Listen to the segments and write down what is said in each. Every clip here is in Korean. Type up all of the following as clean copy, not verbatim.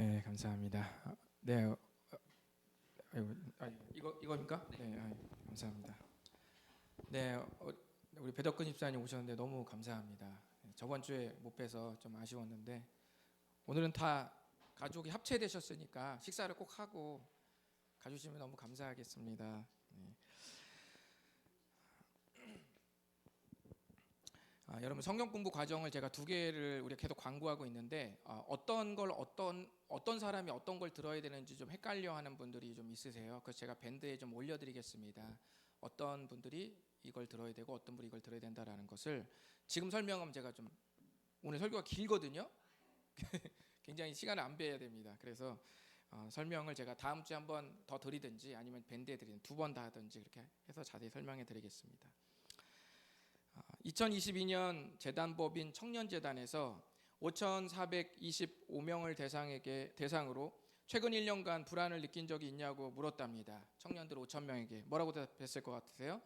네, 감사합니다. 네, 이거입니까? 네, 감사합니다. 네, 우리 배덕근 집사님 오셨는데 너무 감사합니다. 저번 주에 못 뵈서 좀 아쉬웠는데 오늘은 다 가족이 합체되셨으니까 식사를 꼭 하고 가주시면 너무 감사하겠습니다. 네. 여러분 성경 공부 과정을 제가 두 개를 우리가 계속 광고하고 있는데 어떤 걸 어떤 사람이 어떤 걸 들어야 되는지 좀 헷갈려하는 분들이 좀 있으세요. 그래서 제가 밴드에 좀 올려드리겠습니다. 어떤 분들이 이걸 들어야 되고 어떤 분이 이걸 들어야 된다라는 것을 지금 설명하면 제가 좀 오늘 설교가 길거든요. 굉장히 시간을 안 빼야 됩니다. 그래서 설명을 제가 다음 주에 한번 더 드리든지 아니면 밴드에 드리든 두 번 다 하든지 그렇게 해서 자세히 설명해 드리겠습니다. 2022년 재단법인 청년재단에서 5,425명을 대상으로 최근 1년간 불안을 느낀 적이 있냐고 물었답니다. 청년들 5,000명에게 뭐라고 대답했을 것 같으세요?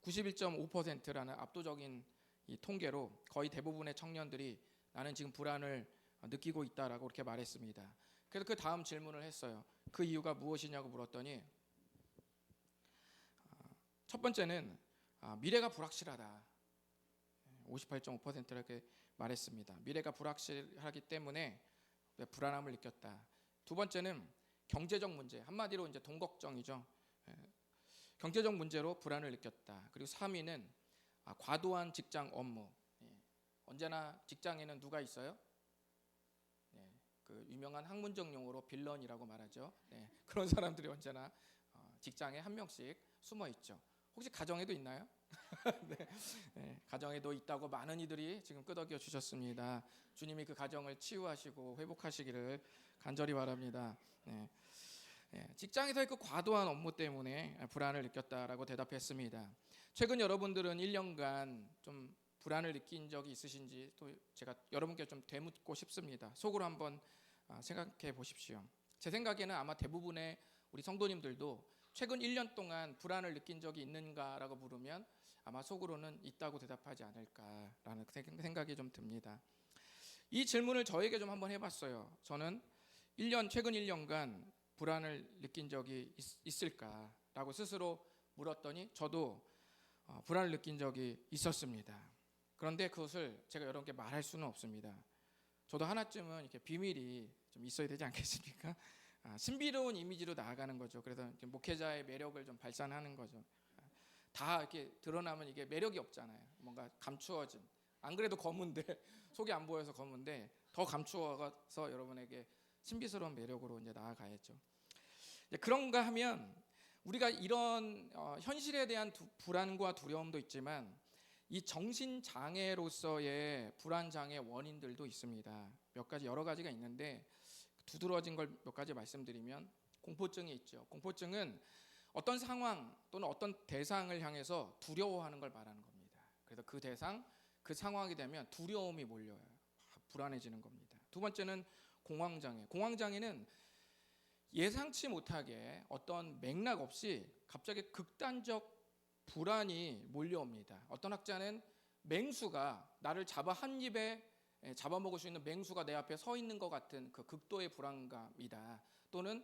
91.5%라는 압도적인 이 통계로 거의 대부분의 청년들이 나는 지금 불안을 느끼고 있다라고 그렇게 말했습니다. 그래서 그 다음 질문을 했어요. 그 이유가 무엇이냐고 물었더니 첫 번째는 미래가 불확실하다. 58.5%이렇게 말했습니다. 미래가 불확실하기 때문에 불안함을 느꼈다. 두 번째는 경제적 문제, 한마디로 이제 돈 걱정이죠. 경제적 문제로 불안을 느꼈다. 그리고 3위는 과도한 직장 업무. 언제나 직장에는 누가 있어요? 그 유명한 학문적 용어로 빌런이라고 말하죠. 그런 사람들이 언제나 직장에 한 명씩 숨어 있죠. 혹시 가정에도 있나요? 가정에도 있다고 많은 이들이 지금 끄덕여 주셨습니다. 주님이 그 가정을 치유하시고 회복하시기를 간절히 바랍니다. 직장에서의 그 과도한 업무 때문에 불안을 느꼈다라고 대답했습니다. 최근 여러분들은 1년간 좀 불안을 느낀 적이 있으신지 또 제가 여러분께 좀 되묻고 싶습니다. 속으로 한번 생각해 보십시오. 제 생각에는 아마 대부분의 우리 성도님들도 최근 1년 동안 불안을 느낀 적이 있는가라고 물으면 아마 속으로는 있다고 대답하지 않을까라는 생각이 좀 듭니다. 이 질문을 저에게 좀 한번 해봤어요. 저는 최근 1년간 불안을 느낀 적이 있을까라고 스스로 물었더니 저도 불안을 느낀 적이 있었습니다. 그런데 그것을 제가 여러분께 말할 수는 없습니다. 저도 하나쯤은 이렇게 비밀이 좀 있어야 되지 않겠습니까? 신비로운 이미지로 나아가는 거죠. 그래서 목회자의 매력을 좀 발산하는 거죠. 다 이렇게 드러나면 이게 매력이 없잖아요. 뭔가 감추어진. 안 그래도 검은데 속이 안 보여서 검은데 더 감추어서 여러분에게 신비스러운 매력으로 이제 나아가야죠. 그런가 하면 우리가 이런 현실에 대한 불안과 두려움도 있지만 이 정신 장애로서의 불안 장애 원인들도 있습니다. 몇 가지 여러 가지가 있는데 두드러진 걸 몇 가지 말씀드리면 공포증이 있죠. 공포증은 어떤 상황 또는 어떤 대상을 향해서 두려워하는 걸 말하는 겁니다. 그래서 그 대상, 그 상황이 되면 두려움이 몰려요. 불안해지는 겁니다. 두 번째는 공황장애. 공황장애는 예상치 못하게 어떤 맥락 없이 갑자기 극단적 불안이 몰려옵니다. 어떤 학자는 맹수가 나를 잡아 한 입에 잡아먹을 수 있는 맹수가 내 앞에 서 있는 것 같은 그 극도의 불안감이다. 또는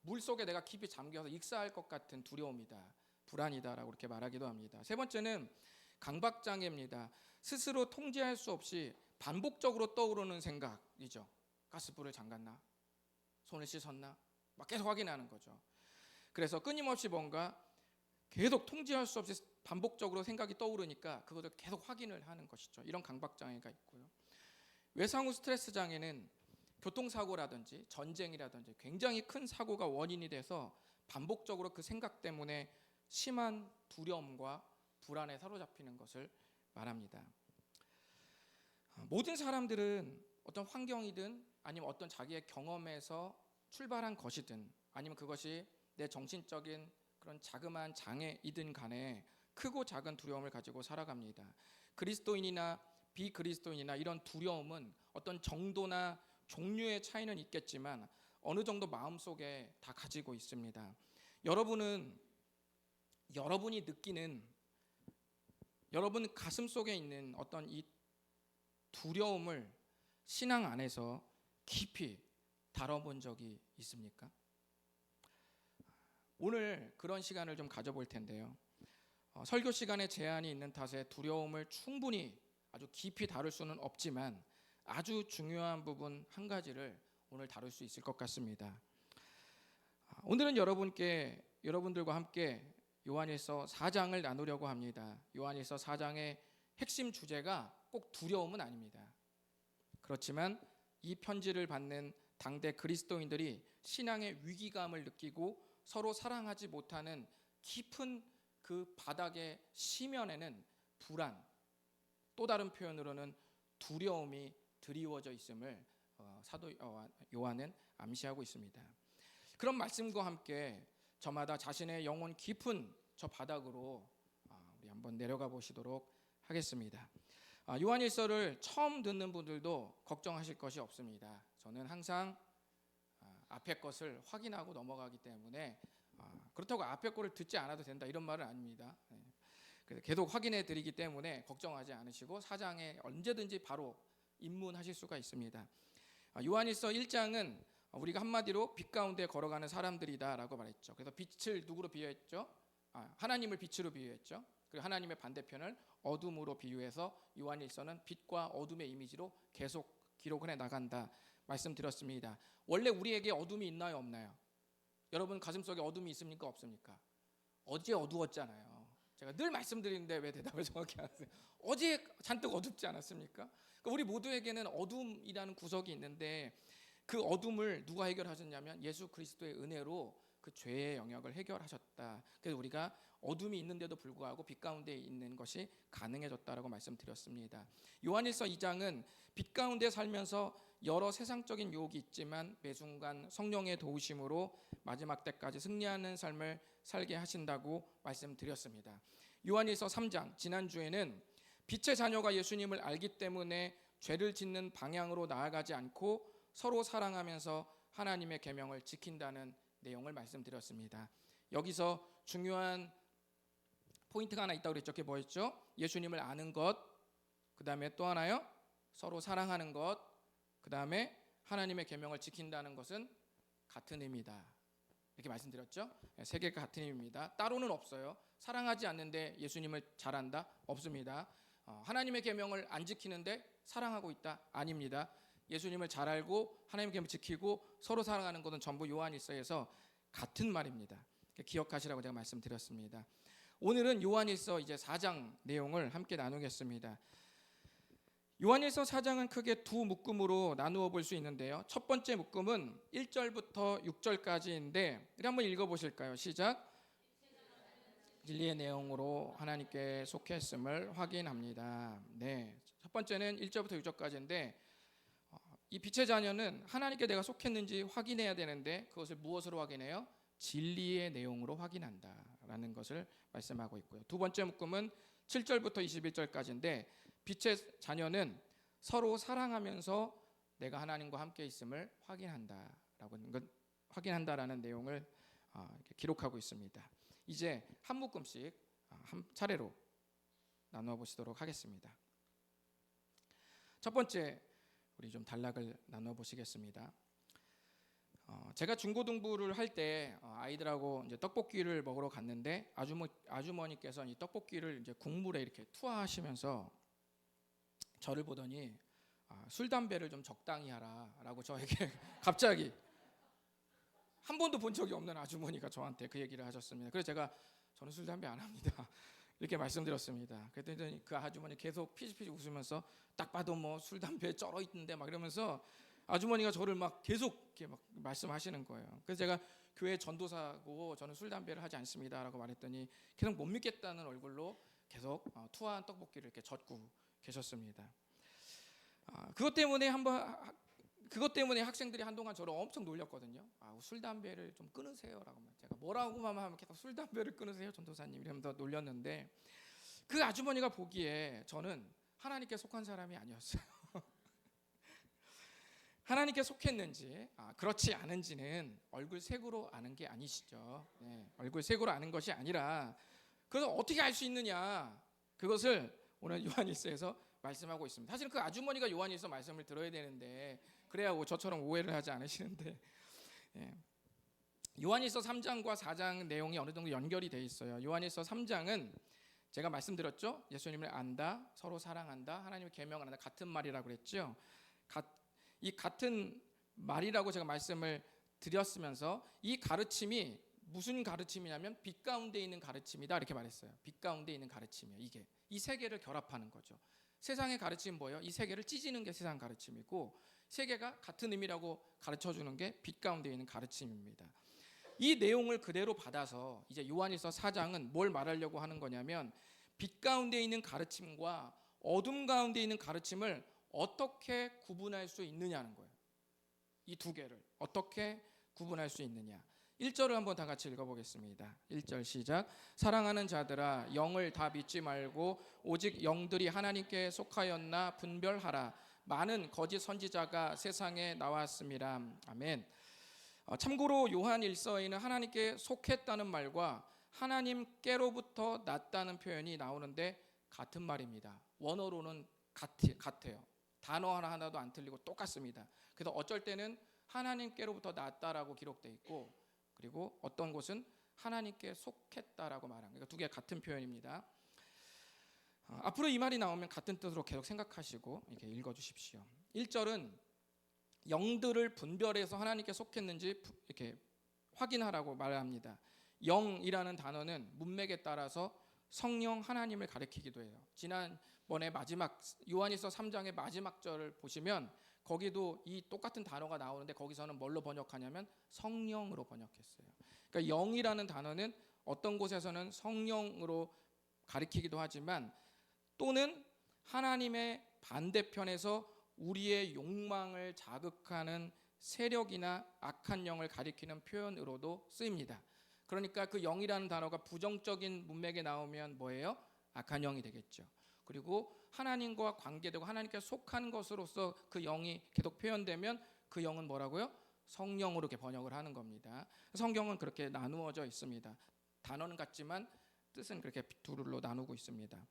물속에 내가 깊이 잠겨서 익사할 것 같은 두려움이다. 불안이다라고 그렇게 말하기도 합니다. 세 번째는 강박장애입니다. 스스로 통제할 수 없이 반복적으로 떠오르는 생각이죠. 가스불을 잠갔나? 손을 씻었나? 막 계속 확인하는 거죠. 그래서 끊임없이 뭔가 계속 통제할 수 없이 반복적으로 생각이 떠오르니까 그것을 계속 확인을 하는 것이죠. 이런 강박장애가 있고요. 외상후 스트레스 장애는 교통사고라든지 전쟁이라든지 굉장히 큰 사고가 원인이 돼서 반복적으로 그 생각 때문에 심한 두려움과 불안에 사로잡히는 것을 말합니다. 모든 사람들은 어떤 환경이든 아니면 어떤 자기의 경험에서 출발한 것이든 아니면 그것이 내 정신적인 그런 자그마한 장애이든 간에 크고 작은 두려움을 가지고 살아갑니다. 그리스도인이나 비그리스도인이나 이런 두려움은 어떤 정도나 종류의 차이는 있겠지만 어느 정도 마음속에 다 가지고 있습니다. 여러분이 느끼는 여러분 가슴 속에 있는 어떤 이 두려움을 신앙 안에서 깊이 다뤄본 적이 있습니까? 오늘 그런 시간을 좀 가져볼 텐데요. 설교 시간에 제한이 있는 탓에 두려움을 충분히 아주 깊이 다룰 수는 없지만 아주 중요한 부분 한 가지를 오늘 다룰 수 있을 것 같습니다. 오늘은 여러분들과 함께 요한일서 4장을 나누려고 합니다. 요한일서 4장의 핵심 주제가 꼭 두려움은 아닙니다. 그렇지만 이 편지를 받는 당대 그리스도인들이 신앙의 위기감을 느끼고 서로 사랑하지 못하는 깊은 그 바닥의 심연에는 불안, 또 다른 표현으로는 두려움이 드리워져 있음을 사도 요한은 암시하고 있습니다. 그런 말씀과 함께 저마다 자신의 영혼 깊은 저 바닥으로 우리 한번 내려가 보시도록 하겠습니다. 요한일서를 처음 듣는 분들도 걱정하실 것이 없습니다. 저는 항상 앞에 것을 확인하고 넘어가기 때문에 그렇다고 앞에 거를 듣지 않아도 된다 이런 말은 아닙니다. 그래서 계속 확인해 드리기 때문에 걱정하지 않으시고 4장에 언제든지 바로 입문하실 수가 있습니다. 요한일서 1장은 우리가 한마디로 빛 가운데 걸어가는 사람들이다라고 말했죠. 그래서 빛을 누구로 비유했죠? 하나님을 빛으로 비유했죠. 그리고 하나님의 반대편을 어둠으로 비유해서 요한일서는 빛과 어둠의 이미지로 계속 기록을 해 나간다 말씀드렸습니다. 원래 우리에게 어둠이 있나요, 없나요? 여러분 가슴속에 어둠이 있습니까, 없습니까? 어제 어두웠잖아요. 제가 늘 말씀드리는데 왜 대답을 정확히 안 하세요? 어제 잔뜩 어둡지 않았습니까? 그러니까 우리 모두에게는 어둠이라는 구석이 있는데 그 어둠을 누가 해결하셨냐면 예수 그리스도의 은혜로 그 죄의 영역을 해결하셨다. 그래서 우리가 어둠이 있는데도 불구하고 빛 가운데 있는 것이 가능해졌다라고 말씀드렸습니다. 요한일서 2장은 빛 가운데 살면서 여러 세상적인 유혹이 있지만 매 순간 성령의 도우심으로 마지막 때까지 승리하는 삶을 살게 하신다고 말씀드렸습니다. 요한일서 3장 지난주에는 빛의 자녀가 예수님을 알기 때문에 죄를 짓는 방향으로 나아가지 않고 서로 사랑하면서 하나님의 계명을 지킨다는 내용을 말씀드렸습니다. 여기서 중요한 포인트가 하나 있다고 그랬죠. 그게 뭐였죠? 예수님을 아는 것, 그 다음에 또 하나요? 서로 사랑하는 것, 그 다음에 하나님의 계명을 지킨다는 것은 같은 의미다. 이렇게 말씀드렸죠. 세 개가 같은 의미입니다. 따로는 없어요. 사랑하지 않는데 예수님을 잘한다? 없습니다. 하나님의 계명을 안 지키는데 사랑하고 있다? 아닙니다. 예수님을 잘 알고 하나님의 계명을 지키고 서로 사랑하는 것은 전부 요한일서에서 같은 말입니다. 기억하시라고 제가 말씀드렸습니다. 오늘은 요한일서 이제 4장 내용을 함께 나누겠습니다. 요한일서 4장은 크게 두 묶음으로 나누어 볼 수 있는데요. 첫 번째 묶음은 1절부터 6절까지인데 한번 읽어보실까요? 시작. 진리의 내용으로 하나님께 속했음을 확인합니다. 네, 첫 번째는 1절부터 6절까지인데 이 빛의 자녀는 하나님께 내가 속했는지 확인해야 되는데 그것을 무엇으로 확인해요? 진리의 내용으로 확인한다라는 것을 말씀하고 있고요. 두 번째 묶음은 7절부터 21절까지인데 빛의 자녀는 서로 사랑하면서 내가 하나님과 함께 있음을 확인한다라는 내용을 이렇게 기록하고 있습니다. 이제 한 묶음씩 한 차례로 나누어 보시도록 하겠습니다. 첫 번째 우리 좀 단락을 나눠 보시겠습니다. 제가 중고등부를 할 때 아이들하고 이제 떡볶이를 먹으러 갔는데 아주머니께서 이 떡볶이를 이제 국물에 이렇게 투하하시면서 저를 보더니 술 담배를 좀 적당히 하라라고 저에게 갑자기 한 번도 본 적이 없는 아주머니가 저한테 그 얘기를 하셨습니다. 그래서 제가 저는 술 담배 안 합니다. 이렇게 말씀드렸습니다. 그랬더니 그 아주머니 계속 피식피식 웃으면서 딱 봐도 뭐 술 담배에 쩔어 있는데 막 이러면서 아주머니가 저를 막 계속 이렇게 막 말씀하시는 거예요. 그래서 제가 교회 전도사고 저는 술 담배를 하지 않습니다라고 말했더니 계속 못 믿겠다는 얼굴로 계속 투하한 떡볶이를 이렇게 젓고 계셨습니다. 그것 때문에 학생들이 한동안 저를 엄청 놀렸거든요. 술 담배를 좀 끊으세요라고 제가 뭐라고만 하면 계속 술 담배를 끊으세요 전도사님 이러면서 놀렸는데 그 아주머니가 보기에 저는 하나님께 속한 사람이 아니었어요. 하나님께 속했는지 그렇지 않은지는 얼굴 색으로 아는 게 아니시죠. 네, 얼굴 색으로 아는 것이 아니라 그래서 어떻게 알 수 있느냐 그것을 오늘 요한일서에서 말씀하고 있습니다. 사실 그 아주머니가 요한일서 말씀을 들어야 되는데 그래야 저처럼 오해를 하지 않으시는데 예. 요한일서 3장과 4장 내용이 어느 정도 연결이 돼 있어요. 요한일서 3장은 제가 말씀드렸죠. 예수님을 안다, 서로 사랑한다, 하나님의 계명을 안다, 같은 말이라고 그랬죠. 이 같은 말이라고 제가 말씀을 드렸으면서 이 가르침이 무슨 가르침이냐면 빛 가운데 있는 가르침이다 이렇게 말했어요. 빛 가운데 있는 가르침이에요. 이게 이 세 개를 결합하는 거죠. 세상의 가르침은 뭐예요? 이 세 개를 찢는 게 세상 가르침이고 세 개가 같은 의미라고 가르쳐주는 게 빛 가운데 있는 가르침입니다. 이 내용을 그대로 받아서 이제 요한일서 4장은 뭘 말하려고 하는 거냐면 빛 가운데 있는 가르침과 어둠 가운데 있는 가르침을 어떻게 구분할 수 있느냐는 거예요. 이 두 개를 어떻게 구분할 수 있느냐. 1절을 한번 다 같이 읽어보겠습니다. 1절 시작. 사랑하는 자들아 영을 다 믿지 말고 오직 영들이 하나님께 속하였나 분별하라. 많은 거짓 선지자가 세상에 나왔습니다. 아멘. 참고로 요한일서에는 하나님께 속했다는 말과 하나님께로부터 났다는 표현이 나오는데 같은 말입니다. 원어로는 같아요. 단어 하나도 안 틀리고 똑같습니다. 그래서 어쩔 때는 하나님께로부터 났다라고 기록되어 있고 그리고 어떤 곳은 하나님께 속했다라고 말합니다. 그러니까 두 개 같은 표현입니다. 앞으로 이 말이 나오면 같은 뜻으로 계속 생각하시고 이렇게 읽어주십시오. 1절은 영들을 분별해서 하나님께 속했는지 이렇게 확인하라고 말합니다. 영이라는 단어는 문맥에 따라서 성령 하나님을 가리키기도 해요. 지난번에 마지막 요한일서 3장의 마지막 절을 보시면 거기도 이 똑같은 단어가 나오는데 거기서는 뭘로 번역하냐면 성령으로 번역했어요. 그러니까 영이라는 단어는 어떤 곳에서는 성령으로 가리키기도 하지만 또는 하나님의 반대편에서 우리의 욕망을 자극하는 세력이나 악한 영을 가리키는 표현으로도 쓰입니다. 그러니까 그 영이라는 단어가 부정적인 문맥에 나오면 뭐예요? 악한 영이 되겠죠. 그리고 하나님과 관계되고 하나님께 속한 것으로서 그 영이 계속 표현되면 그 영은 뭐라고요? 성령으로 이렇게 번역을 하는 겁니다. 성경은 그렇게 나누어져 있습니다. 단어는 같지만 뜻은 그렇게 둘로 나누고 있습니다.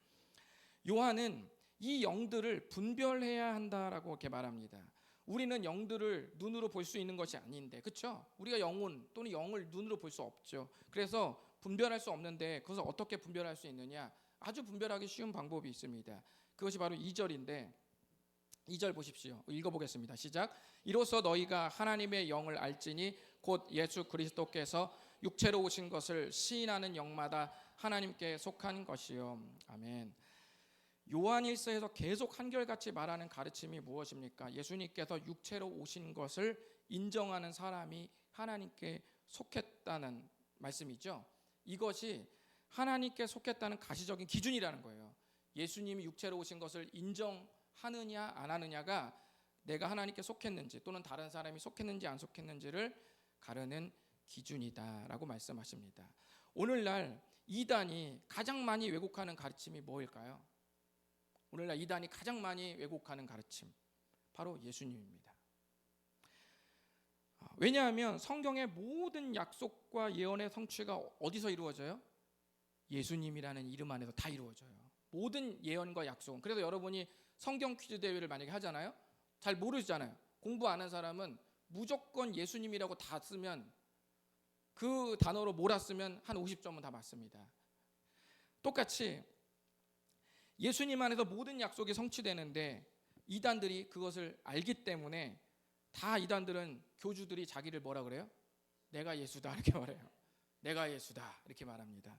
요한은 이 영들을 분별해야 한다라고 이렇게 말합니다. 우리는 영들을 눈으로 볼 수 있는 것이 아닌데, 그렇죠? 우리가 영혼 또는 영을 눈으로 볼 수 없죠. 그래서 분별할 수 없는데 그것을 어떻게 분별할 수 있느냐? 아주 분별하기 쉬운 방법이 있습니다. 그것이 바로 2절인데 2절 보십시오. 읽어보겠습니다. 시작. 이로써 너희가 하나님의 영을 알지니 곧 예수 그리스도께서 육체로 오신 것을 시인하는 영마다 하나님께 속한 것이요. 아멘. 요한일서에서 계속 한결같이 말하는 가르침이 무엇입니까? 예수님께서 육체로 오신 것을 인정하는 사람이 하나님께 속했다는 말씀이죠. 이것이 하나님께 속했다는 가시적인 기준이라는 거예요. 예수님이 육체로 오신 것을 인정하느냐 안 하느냐가 내가 하나님께 속했는지 또는 다른 사람이 속했는지 안 속했는지를 가르는 기준이다라고 말씀하십니다. 오늘날 이단이 가장 많이 왜곡하는 가르침이 뭐일까요? 오늘날 이단이 가장 많이 왜곡하는 가르침 바로 예수님입니다. 왜냐하면 성경의 모든 약속과 예언의 성취가 어디서 이루어져요? 예수님이라는 이름 안에서 다 이루어져요. 모든 예언과 약속은. 그래서 여러분이 성경 퀴즈 대회를 만약에 하잖아요. 잘 모르잖아요. 공부 안 한 사람은 무조건 예수님이라고 다 쓰면 그 단어로 몰았으면 한 50점은 다 맞습니다. 똑같이 예수님 안에서 모든 약속이 성취되는데 이단들이 그것을 알기 때문에 다 이단들은 교주들이 자기를 뭐라 그래요? 내가 예수다 이렇게 말해요. 내가 예수다 이렇게 말합니다.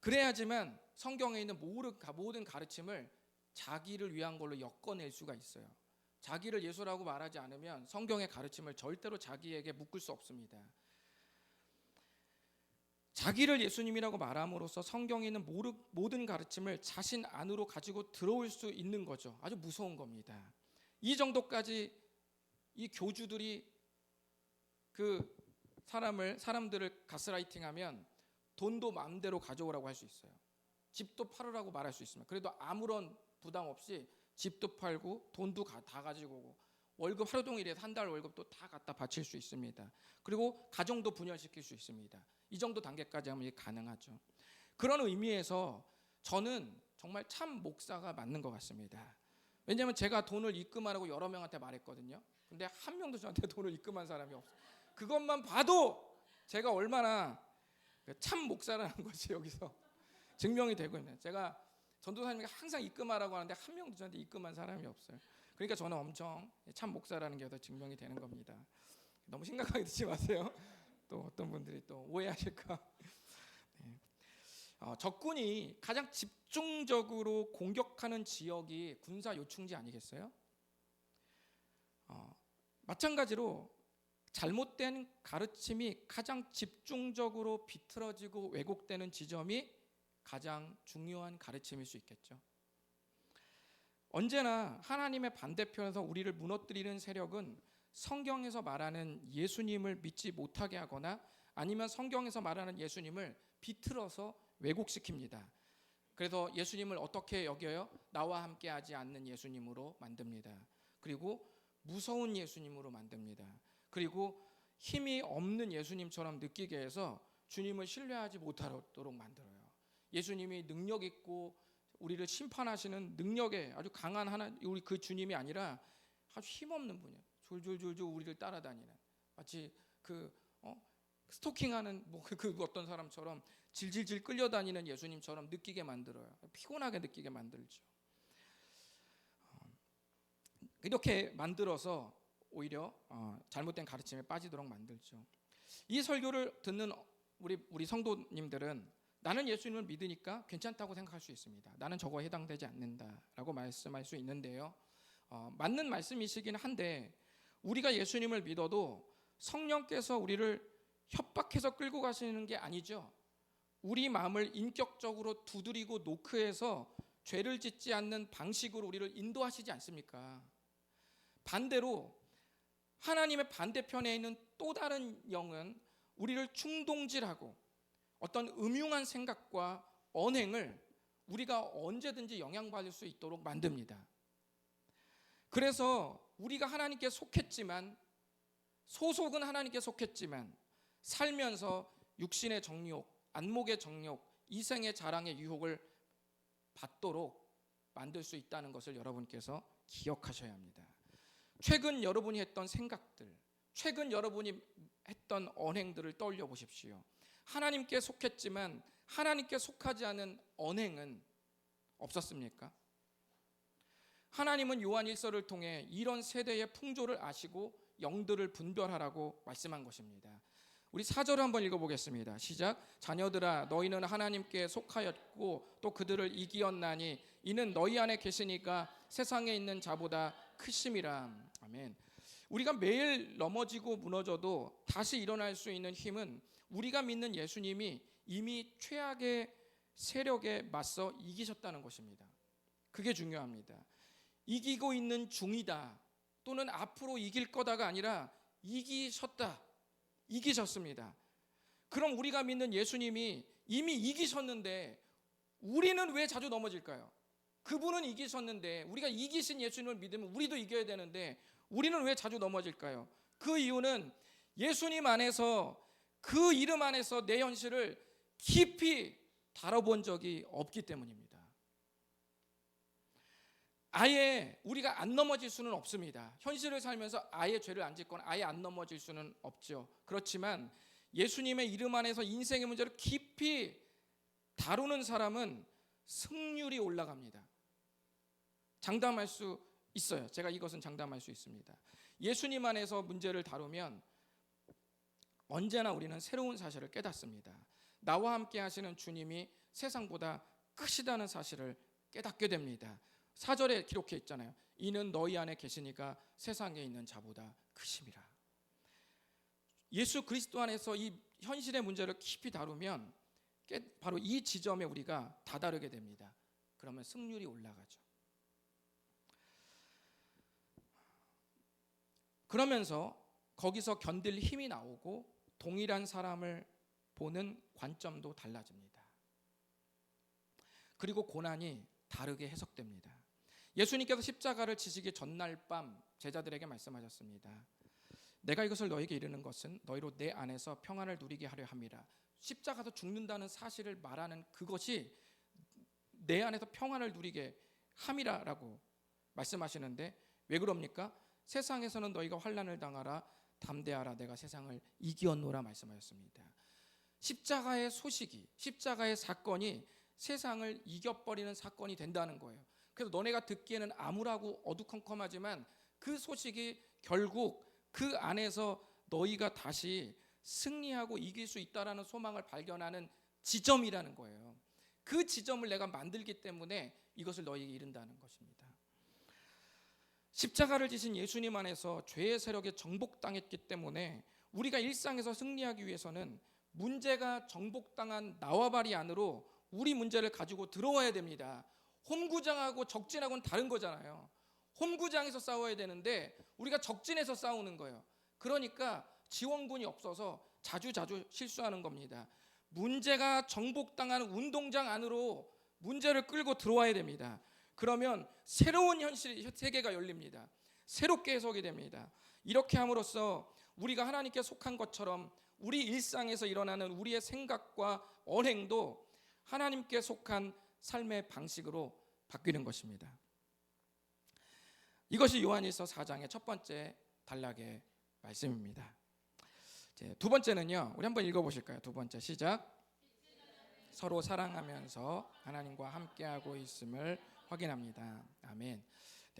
그래야지만 성경에 있는 모든 가르침을 자기를 위한 걸로 엮어낼 수가 있어요. 자기를 예수라고 말하지 않으면 성경의 가르침을 절대로 자기에게 묶을 수 없습니다. 자기를 예수님이라고 말함으로써 성경에 있는 모든 가르침을 자신 안으로 가지고 들어올 수 있는 거죠. 아주 무서운 겁니다. 이 정도까지 이 교주들이 그 사람들을 가스라이팅하면 돈도 마음대로 가져오라고 할 수 있어요. 집도 팔으라고 말할 수 있습니다. 그래도 아무런 부담 없이 집도 팔고 돈도 다 가지고 오고 월급 하루 종일 일해서 한 달 월급도 다 갖다 바칠 수 있습니다. 그리고 가정도 분열시킬 수 있습니다. 이 정도 단계까지 하면 이게 가능하죠. 그런 의미에서 저는 정말 참 목사가 맞는 것 같습니다. 왜냐하면 제가 돈을 입금하라고 여러 명한테 말했거든요. 근데 한 명도 저한테 돈을 입금한 사람이 없어요. 그것만 봐도 제가 얼마나 참 목사라는 것이 여기서 증명이 되고 있는. 제가 전도사님에게 항상 입금하라고 하는데 한 명도 저한테 입금한 사람이 없어요. 그러니까 저는 엄청 참 목사라는 게 더 증명이 되는 겁니다. 너무 심각하게 듣지 마세요. 또 어떤 분들이 또 오해하실까. 네. 적군이 가장 집중적으로 공격하는 지역이 군사 요충지 아니겠어요? 마찬가지로 잘못된 가르침이 가장 집중적으로 비틀어지고 왜곡되는 지점이 가장 중요한 가르침일 수 있겠죠. 언제나 하나님의 반대편에서 우리를 무너뜨리는 세력은 성경에서 말하는 예수님을 믿지 못하게 하거나 아니면 성경에서 말하는 예수님을 비틀어서 왜곡시킵니다. 그래서 예수님을 어떻게 여겨요? 나와 함께 하지 않는 예수님으로 만듭니다. 그리고 무서운 예수님으로 만듭니다. 그리고 힘이 없는 예수님처럼 느끼게 해서 주님을 신뢰하지 못하도록 만들어요. 예수님이 능력 있고 우리를 심판하시는 능력에 아주 강한 우리 그 주님이 아니라 아주 힘없는 분이에요. 졸졸졸졸 우리를 따라다니는, 마치 스토킹하는 그 어떤 사람처럼 질질질 끌려다니는 예수님처럼 느끼게 만들어요. 피곤하게 느끼게 만들죠. 이렇게 만들어서 오히려 잘못된 가르침에 빠지도록 만들죠. 이 설교를 듣는 우리 성도님들은 나는 예수님을 믿으니까 괜찮다고 생각할 수 있습니다. 나는 저거에 해당되지 않는다라고 말씀할 수 있는데요. 맞는 말씀이시긴 한데 우리가 예수님을 믿어도 성령께서 우리를 협박해서 끌고 가시는 게 아니죠. 우리 마음을 인격적으로 두드리고 노크해서 죄를 짓지 않는 방식으로 우리를 인도하시지 않습니까? 반대로 하나님의 반대편에 있는 또 다른 영은 우리를 충동질하고 어떤 음흉한 생각과 언행을 우리가 언제든지 영향받을 수 있도록 만듭니다. 그래서 우리가 하나님께 속했지만, 소속은 하나님께 속했지만 살면서 육신의 정욕, 안목의 정욕, 이생의 자랑의 유혹을 받도록 만들 수 있다는 것을 여러분께서 기억하셔야 합니다. 최근 여러분이 했던 생각들, 최근 여러분이 했던 언행들을 떠올려 보십시오. 하나님께 속했지만 하나님께 속하지 않은 언행은 없었습니까? 하나님은 요한 1서를 통해 이런 세대의 풍조를 아시고 영들을 분별하라고 말씀한 것입니다. 우리 4절을 한번 읽어보겠습니다. 시작. 자녀들아 너희는 하나님께 속하였고 또 그들을 이기었나니 이는 너희 안에 계시니까 세상에 있는 자보다 크심이라. 아멘. 우리가 매일 넘어지고 무너져도 다시 일어날 수 있는 힘은 우리가 믿는 예수님이 이미 최악의 세력에 맞서 이기셨다는 것입니다. 그게 중요합니다. 이기고 있는 중이다 또는 앞으로 이길 거다가 아니라 이기셨다, 이기셨습니다. 그럼 우리가 믿는 예수님이 이미 이기셨는데 우리는 왜 자주 넘어질까요? 그분은 이기셨는데 우리가 이기신 예수님을 믿으면 우리도 이겨야 되는데 우리는 왜 자주 넘어질까요? 그 이유는 예수님 안에서, 그 이름 안에서 내 현실을 깊이 다뤄본 적이 없기 때문입니다. 아예 우리가 안 넘어질 수는 없습니다. 현실을 살면서 아예 죄를 안 짓거나 아예 안 넘어질 수는 없죠. 그렇지만 예수님의 이름 안에서 인생의 문제를 깊이 다루는 사람은 승률이 올라갑니다. 장담할 수 있어요. 제가 이것은 장담할 수 있습니다. 예수님 안에서 문제를 다루면 언제나 우리는 새로운 사실을 깨닫습니다. 나와 함께 하시는 주님이 세상보다 크시다는 사실을 깨닫게 됩니다. 4절에 기록해 있잖아요. 이는 너희 안에 계시니까 세상에 있는 자보다 크심이라. 예수 그리스도 안에서 이 현실의 문제를 깊이 다루면 바로 이 지점에 우리가 다다르게 됩니다. 그러면 승률이 올라가죠. 그러면서 거기서 견딜 힘이 나오고 동일한 사람을 보는 관점도 달라집니다. 그리고 고난이 다르게 해석됩니다. 예수님께서 십자가를 지시기 전날 밤 제자들에게 말씀하셨습니다. 내가 이것을 너에게 이르는 것은 너희로 내 안에서 평안을 누리게 하려 함이라. 십자가도 죽는다는 사실을 말하는 그것이 내 안에서 평안을 누리게 함이라라고 말씀하시는데 왜 그럽니까? 세상에서는 너희가 환난을 당하라 담대하라 내가 세상을 이기었노라 말씀하셨습니다. 십자가의 소식이, 십자가의 사건이 세상을 이겨버리는 사건이 된다는 거예요. 그래서 너네가 듣기에는 암울하고 어두컴컴하지만 그 소식이 결국 그 안에서 너희가 다시 승리하고 이길 수 있다라는 소망을 발견하는 지점이라는 거예요. 그 지점을 내가 만들기 때문에 이것을 너희에게 이른다는 것입니다. 십자가를 지신 예수님 안에서 죄의 세력에 정복당했기 때문에 우리가 일상에서 승리하기 위해서는 문제가 정복당한 나와 바리 안으로 우리 문제를 가지고 들어와야 됩니다. 홈구장하고 적진하고는 다른 거잖아요. 홈구장에서 싸워야 되는데 우리가 적진에서 싸우는 거예요. 그러니까 지원군이 없어서 자주 실수하는 겁니다. 문제가 정복당한 운동장 안으로 문제를 끌고 들어와야 됩니다. 그러면 새로운 현실 세계가 열립니다. 새롭게 해석이 됩니다. 이렇게 함으로써 우리가 하나님께 속한 것처럼 우리 일상에서 일어나는 우리의 생각과 언행도 하나님께 속한 삶의 방식으로 바뀌는 것입니다. 이것이 요한일서 4장의 첫 번째 단락의 말씀입니다. 두 번째는요, 우리 한번 읽어보실까요? 두 번째 시작. 서로 사랑하면서 하나님과 함께하고 있음을 확인합니다. 아멘.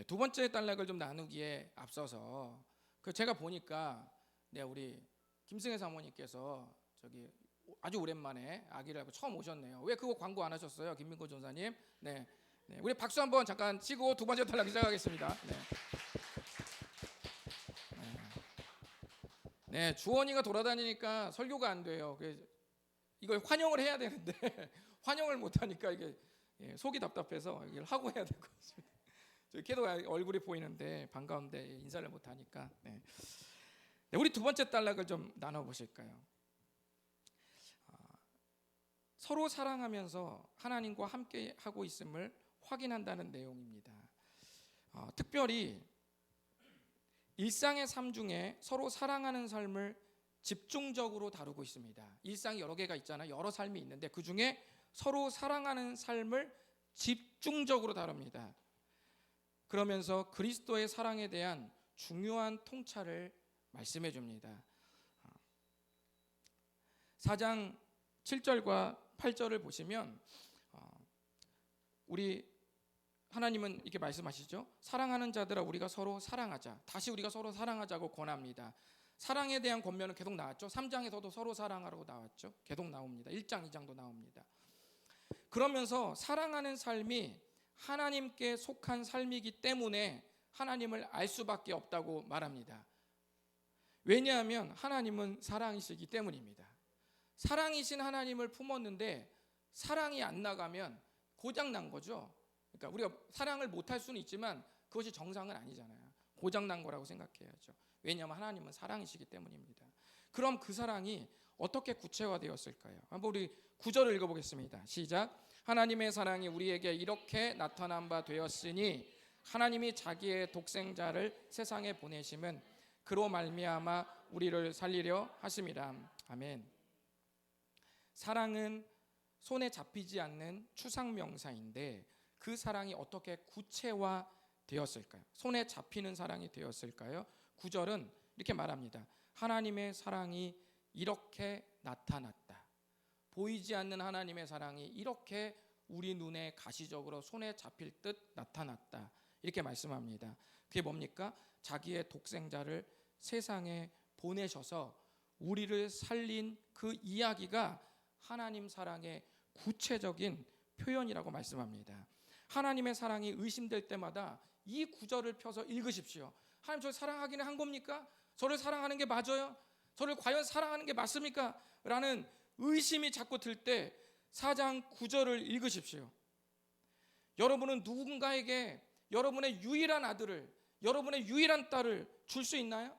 두 번째 단락을 좀 나누기에 앞서서 제가 보니까 우리 김승혜 사모님께서 저기 아주 오랜만에 아기를 알고 처음 오셨네요. 왜 그거 광고 안 하셨어요, 김민고 전사님? 네, 우리 박수 한번 잠깐 치고 두 번째 단락 시작하겠습니다. 네, 주원이가 돌아다니니까 설교가 안 돼요. 이걸 환영을 해야 되는데 환영을 못 하니까 이게 속이 답답해서 이걸 하고 해야 될 것 같습니다. 걔도 얼굴이 보이는데 반가운데 인사를 못 하니까. 우리 두 번째 단락을 좀 나눠 보실까요? 서로 사랑하면서 하나님과 함께 하고 있음을 확인한다는 내용입니다. 특별히 일상의 삶 중에 서로 사랑하는 삶을 집중적으로 다루고 있습니다. 일상이 여러 개가 있잖아요. 여러 삶이 있는데 그 중에 서로 사랑하는 삶을 집중적으로 다룹니다. 그러면서 그리스도의 사랑에 대한 중요한 통찰을 말씀해 줍니다. 4장 7절과 8절을 보시면 우리 하나님은 이렇게 말씀하시죠. 사랑하는 자들아 우리가 서로 사랑하자. 다시 우리가 서로 사랑하자고 권합니다. 사랑에 대한 권면은 계속 나왔죠. 3장에서도 서로 사랑하라고 나왔죠. 계속 나옵니다. 1장, 2장도 나옵니다. 그러면서 사랑하는 삶이 하나님께 속한 삶이기 때문에 하나님을 알 수밖에 없다고 말합니다. 왜냐하면 하나님은 사랑이시기 때문입니다. 사랑이신 하나님을 품었는데 사랑이 안 나가면 고장난 거죠. 그러니까 우리가 사랑을 못할 수는 있지만 그것이 정상은 아니잖아요. 고장난 거라고 생각해야죠. 왜냐하면 하나님은 사랑이시기 때문입니다. 그럼 그 사랑이 어떻게 구체화되었을까요? 한번 우리 9절을 읽어보겠습니다. 시작. 하나님의 사랑이 우리에게 이렇게 나타난 바 되었으니 하나님이 자기의 독생자를 세상에 보내심은 그로 말미암아 우리를 살리려 하심이라. 아멘. 사랑은 손에 잡히지 않는 추상명사인데 그 사랑이 어떻게 구체화되었을까요? 손에 잡히는 사랑이 되었을까요? 9절은 이렇게 말합니다. 하나님의 사랑이 이렇게 나타났다. 보이지 않는 하나님의 사랑이 이렇게 우리 눈에 가시적으로 손에 잡힐 듯 나타났다. 이렇게 말씀합니다. 그게 뭡니까? 자기의 독생자를 세상에 보내셔서 우리를 살린 그 이야기가 하나님 사랑의 구체적인 표현이라고 말씀합니다. 하나님의 사랑이 의심될 때마다 이 구절을 펴서 읽으십시오. 하나님 저를 사랑하기는 한 겁니까? 저를 사랑하는 게 맞아요? 저를 과연 사랑하는 게 맞습니까? 라는 의심이 자꾸 들 때 4장 9절을 읽으십시오. 여러분은 누군가에게 여러분의 유일한 아들을, 여러분의 유일한 딸을 줄 수 있나요?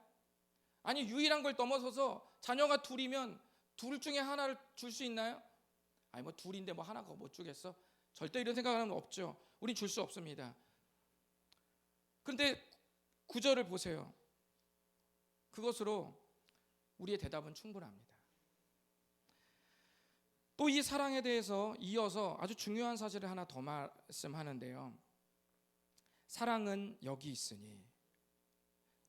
아니 유일한 걸 넘어서서 자녀가 둘이면 둘 중에 하나를 줄 수 있나요? 아니 뭐 둘인데 뭐 하나 못 주겠어? 절대 이런 생각은 없죠. 우린 줄 수 없습니다. 그런데 9절을 보세요. 그것으로 우리의 대답은 충분합니다. 또 이 사랑에 대해서 이어서 아주 중요한 사실을 하나 더 말씀하는데요. 사랑은 여기 있으니,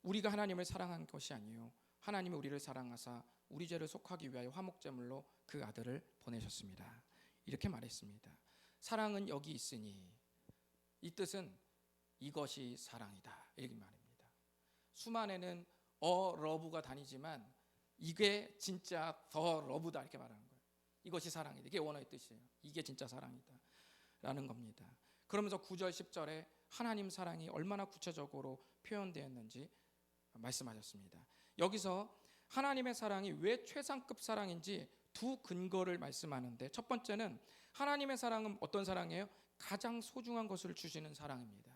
우리가 하나님을 사랑한 것이 아니요 하나님이 우리를 사랑하사 우리 죄를 속하기 위하여 화목제물로 그 아들을 보내셨습니다. 이렇게 말했습니다. 사랑은 여기 있으니, 이 뜻은 이것이 사랑이다, 이렇게 말입니다. 수많은 러브가 다니지만 이게 진짜 더 러브다, 이렇게 말하는 거예요. 이것이 사랑이다, 이게 원어의 뜻이에요. 이게 진짜 사랑이다 라는 겁니다. 그러면서 9절 10절에 하나님 사랑이 얼마나 구체적으로 표현되었는지 말씀하셨습니다. 여기서 하나님의 사랑이 왜 최상급 사랑인지 두 근거를 말씀하는데, 첫 번째는 하나님의 사랑은 어떤 사랑이에요? 가장 소중한 것을 주시는 사랑입니다.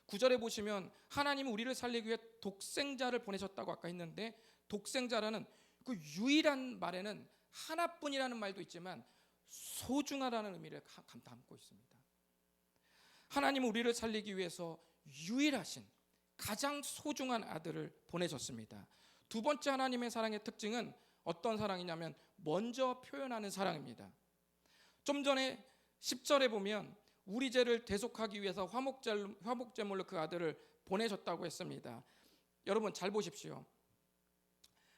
9절에 보시면 하나님은 우리를 살리기 위해 독생자를 보내셨다고 아까 했는데, 독생자라는 그 유일한 말에는 하나뿐이라는 말도 있지만 소중하다는 의미를 담고 있습니다. 하나님은 우리를 살리기 위해서 유일하신 가장 소중한 아들을 보내셨습니다. 두 번째 하나님의 사랑의 특징은 어떤 사랑이냐면 먼저 표현하는 사랑입니다. 좀 전에 10절에 보면 우리 죄를 대속하기 위해서 화목제물로 그 아들을 보내셨다고 했습니다. 여러분 잘 보십시오.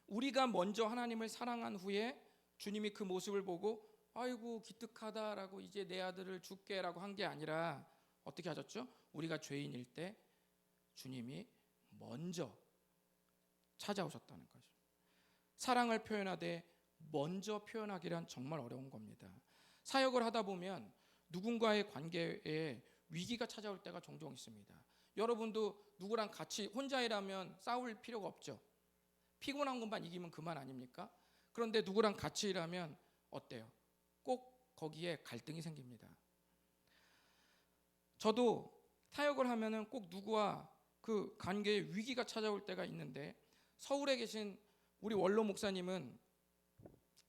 우리가 먼저 하나님을 사랑한 후에 주님이 그 모습을 보고 아이고 기특하다라고 이제 내 아들을 줄게라고 한 게 아니라 어떻게 하셨죠? 우리가 죄인일 때 주님이 먼저 찾아오셨다는 거죠. 사랑을 표현하되 먼저 표현하기란 정말 어려운 겁니다. 사역을 하다 보면 누군가의 관계에 위기가 찾아올 때가 종종 있습니다. 여러분도 누구랑 같이 혼자 일하면 싸울 필요가 없죠. 피곤한 것만 이기면 그만 아닙니까? 그런데 누구랑 같이 일하면 어때요? 꼭 거기에 갈등이 생깁니다. 저도 사역을 하면은 꼭 누구와 그 관계에 위기가 찾아올 때가 있는데, 서울에 계신 우리 원로 목사님은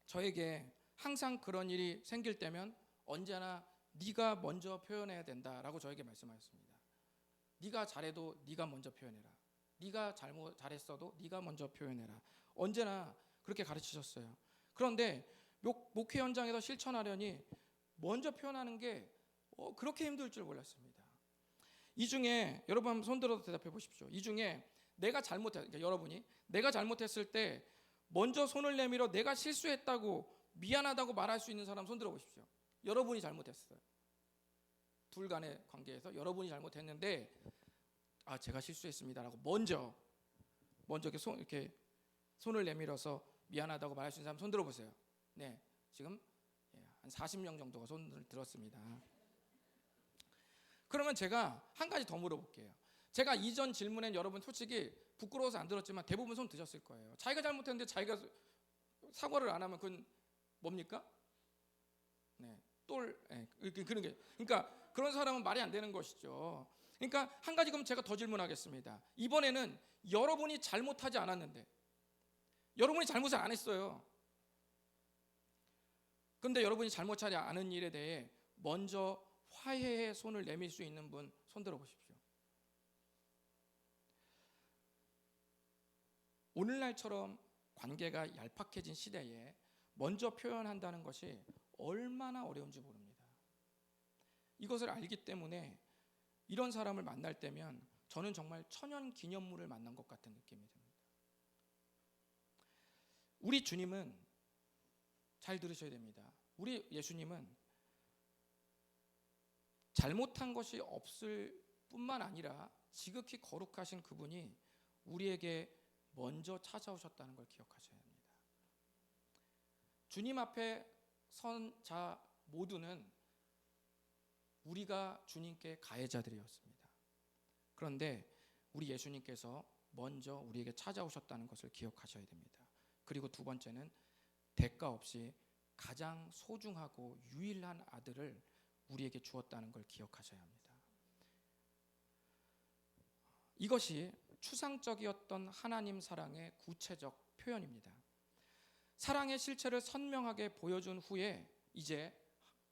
저에게 항상 그런 일이 생길 때면 언제나 네가 먼저 표현해야 된다라고 저에게 말씀하셨습니다. 네가 잘해도 네가 먼저 표현해라. 네가 잘했어도 네가 먼저 표현해라. 언제나 그렇게 가르치셨어요. 그런데 목회 현장에서 실천하려니 먼저 표현하는 게 그렇게 힘들 줄 몰랐습니다. 이 중에 여러분 한번 손들어서 대답해 보십시오. 이 중에 그러니까 여러분이 내가 잘못했을 때 먼저 손을 내밀어 내가 실수했다고 미안하다고 말할 수 있는 사람 손들어 보십시오. 여러분이 잘못했어요. 둘 간의 관계에서 여러분이 잘못했는데 제가 실수했습니다라고 먼저 이렇게 손을 내밀어서 미안하다고 말할 수 있는 사람 손들어 보세요. 네, 지금 한 40명 정도가 손을 들었습니다. 그러면 제가 한 가지 더 물어볼게요. 제가 이전 질문엔 여러분 솔직히 부끄러워서 안 들었지만 대부분 손 드셨을 거예요. 자기가 잘못했는데 자기가 사과를 안 하면 그건 뭡니까? 네, 그런 게, 그러니까 그런 사람은 말이 안 되는 것이죠. 그러니까 한 가지 그럼 제가 더 질문하겠습니다. 이번에는 여러분이 잘못하지 않았는데, 여러분이 잘못을 안 했어요. 그런데 여러분이 잘못하지 않은 일에 대해 먼저 화해의 손을 내밀 수 있는 분 손들어 보십시오. 오늘날처럼 관계가 얄팍해진 시대에 먼저 표현한다는 것이 얼마나 어려운지 모릅니다. 이것을 알기 때문에 이런 사람을 만날 때면 저는 정말 천연 기념물을 만난 것 같은 느낌이 듭니다. 우리 주님은, 잘 들으셔야 됩니다. 우리 예수님은 잘못한 것이 없을 뿐만 아니라 지극히 거룩하신 그분이 우리에게 먼저 찾아오셨다는 걸 기억하셔야 합니다. 주님 앞에 선 자 모두는 우리가 주님께 가해자들이었습니다. 그런데 우리 예수님께서 먼저 우리에게 찾아오셨다는 것을 기억하셔야 됩니다. 그리고 두 번째는 대가 없이 가장 소중하고 유일한 아들을 우리에게 주었다는 걸 기억하셔야 합니다. 이것이 추상적이었던 하나님 사랑의 구체적 표현입니다. 사랑의 실체를 선명하게 보여준 후에 이제